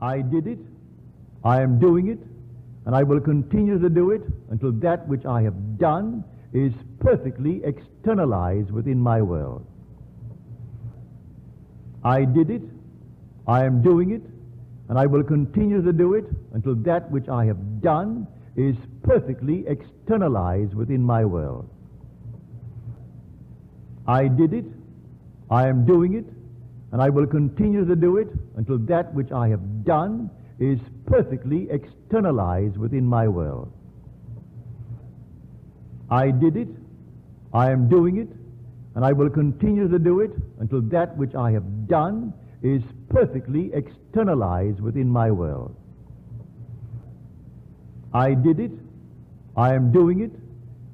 I did it, I am doing it, and I will continue to do it until that which I have done is perfectly externalized within my world. I did it, I am doing it, and I will continue to do it until that which I have done is perfectly externalized within my world. I did it, I am doing it, and I will continue to do it until that which I have done is perfectly externalized within my world. I did it, I am doing it, and I will continue to do it until that which I have done is perfectly externalized within my world. I did it, I am doing it,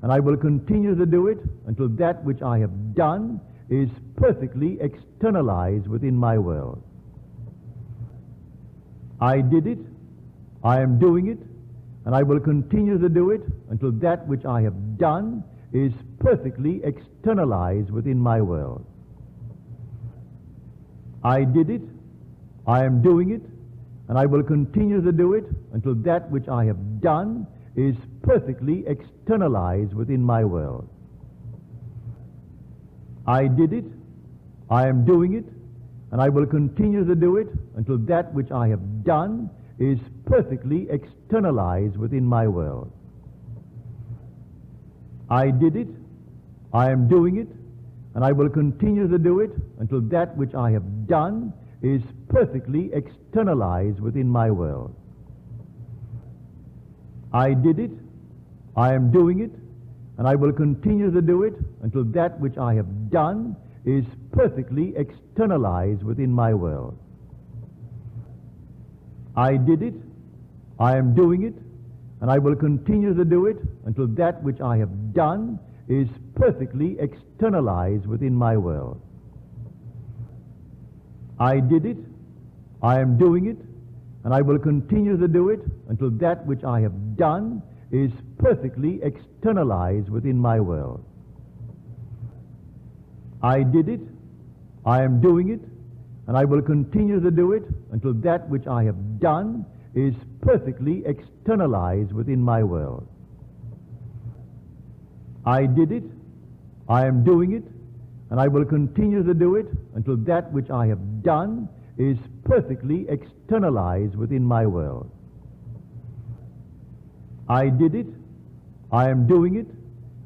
and I will continue to do it until that which I have done is perfectly externalized within my world. I did it, I am doing it, and I will continue to do it until that which I have done is perfectly externalized within my world. I did it, I am doing it, and I will continue to do it until that which I have done is perfectly externalized within my world. I did it, I am doing it, and I will continue to do it until that which I have done is perfectly externalized within my world. I did it, I am doing it, and I will continue to do it until that which I have done is perfectly externalized within my world. I did it, I am doing it, and I will continue to do it until that which I have done is perfectly externalized within my world. I did it, I am doing it, and I will continue to do it until that which I have done is perfectly externalized within my world. I did it, I am doing it, and I will continue to do it until that which I have done is perfectly externalized within my world. I did it, I am doing it, and I will continue to do it until that which I have done is perfectly externalized within my world. I did it, I am doing it, and I will continue to do it until that which I have done is perfectly externalized within my world. I did it, I am doing it,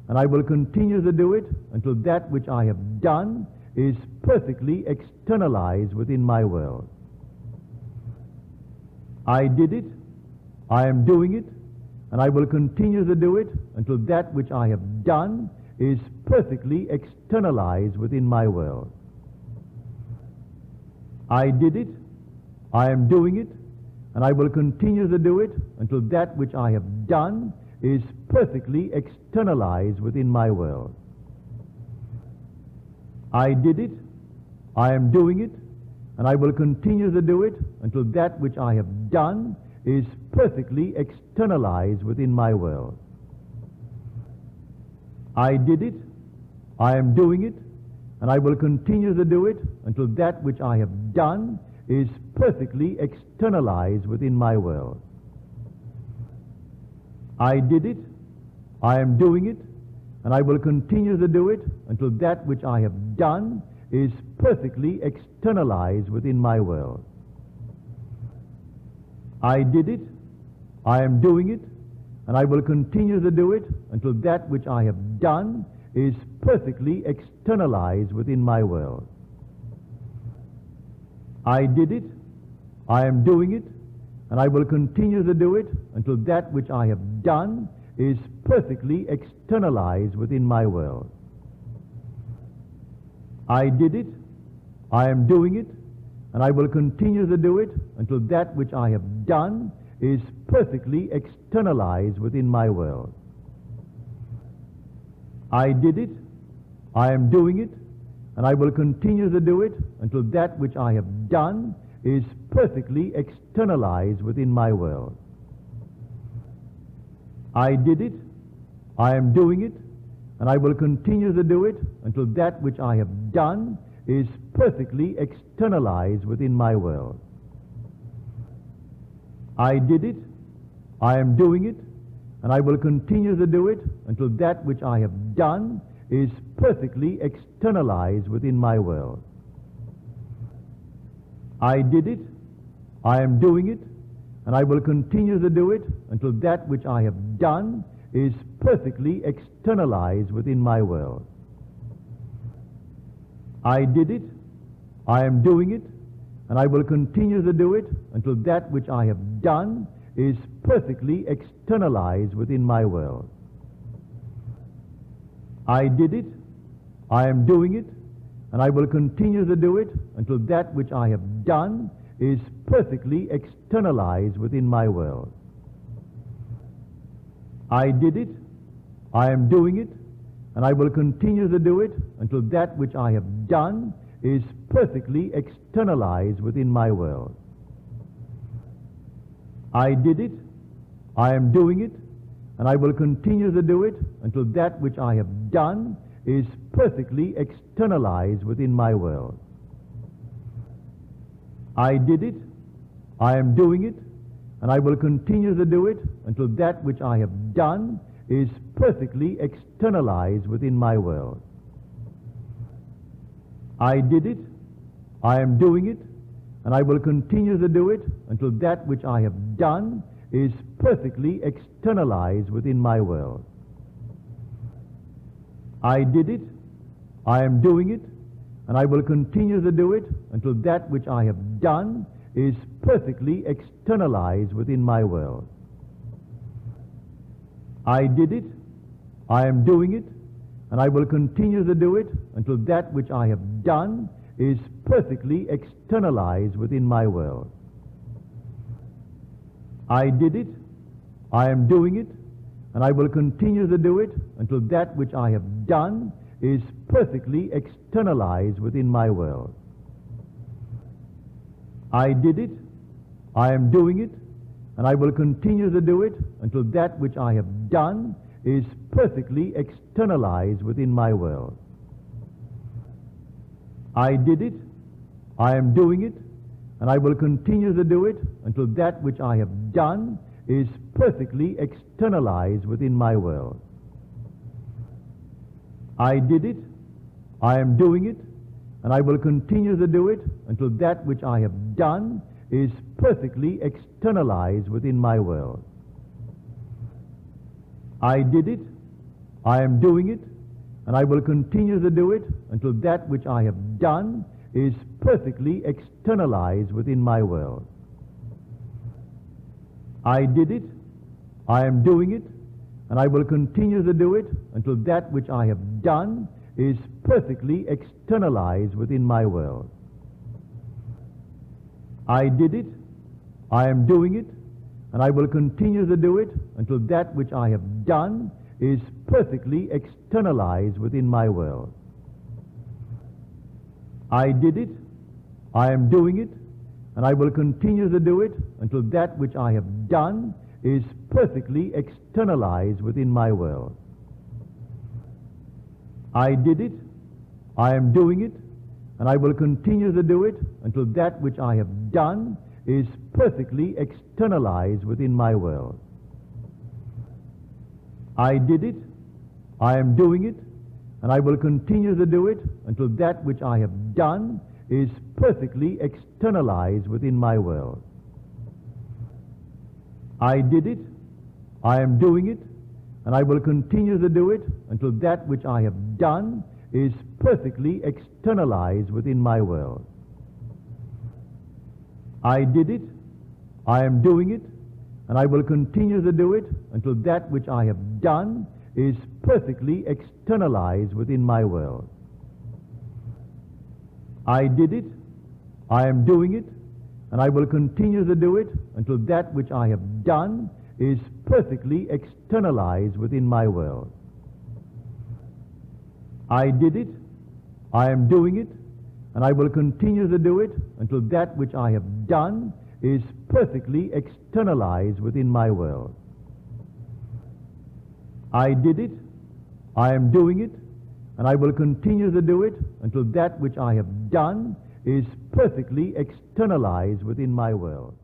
and I will continue to do it until that which I have done is perfectly externalized within my world. I did it, I am doing it, and I will continue to do it until that which I have done is perfectly externalized within my world. I did it, I am doing it, and I will continue to do it until that which I have done is perfectly externalized within my world. I did it, I am doing it, and I will continue to do it until that which I have done is perfectly externalized within my world. I did it, I am doing it, and I will continue to do it until that which I have done is perfectly externalized within my world. I did it, I am doing it, and I will continue to do it until that which I have done is perfectly externalized within my world. I did it, I am doing it, and I will continue to do it until that which I have done is perfectly externalized within my world. I did it, I am doing it, and I will continue to do it until that which I have done is perfectly externalized within my world. I did it, I am doing it, and I will continue to do it until that which I have done is perfectly externalized within my world. I did it, I am doing it, and I will continue to do it until that which I have done is perfectly externalized within my world. I did it, I am doing it, and I will continue to do it until that which I have done is perfectly externalized within my world. I did it, I am doing it, and I will continue to do it until that which I have done is perfectly externalized within my world. I did it, I am doing it, and I will continue to do it until that which I have done is perfectly externalized within my world. I did it, I am doing it, and I will continue to do it until that which I have done is perfectly externalized within my world. I did it, I am doing it, and I will continue to do it until that which I have done is perfectly externalized within my world. I did it, I am doing it, and I will continue to do it until that which I have done is perfectly externalized within my world. I did it, I am doing it, and I will continue to do it until that which I have done is perfectly externalized within my world. I did it, I am doing it, and I will continue to do it until that which I have done is perfectly externalized within my world. I did it, I am doing it, and I will continue to do it until that which I have done is perfectly externalized within my world. I did it, I am doing it, and I will continue to do it until that which I have done is perfectly externalized within my world. I did it, I am doing it, and I will continue to do it until that which I have done is perfectly externalized within my world. I did it, I am doing it, and I will continue to do it until that which I have done is perfectly externalized within my world. I did it, I am doing it, and I will continue to do it until that which I have done is perfectly externalized within my world. I did it, I am doing it, and I will continue to do it until that which I have done is perfectly externalized within my world. I did it, I am doing it, and I will continue to do it until that which I have done is perfectly externalized within my world. I did it, I am doing it, and I will continue to do it until that which I have done is perfectly externalized within my world. I did it, I am doing it, and I will continue to do it until that which I have done is perfectly externalized within my world. I did it, I am doing it, and I will continue to do it until that which I have done is perfectly externalized within my world. I did it, I am doing it, and I will continue to do it until that which I have done is perfectly externalized within my world. I did it, I am doing it, and I will continue to do it until that which I have done is perfectly externalized within my world. I did it, I am doing it, and I will continue to do it until that which I have done is perfectly externalized within my world. I did it, I am doing it, and I will continue to do it until that which I have done is perfectly externalized within my world. I did it, I am doing it, and I will continue to do it until that which I have done is perfectly externalized within my world. I did it, I am doing it, and I will continue to do it until that which I have done is perfectly externalized within my world. I did it, I am doing it, and I will continue to do it until that which I have done is perfectly externalized within my world. I did it, I am doing it, and I will continue to do it until that which I have done is perfectly externalized within my world.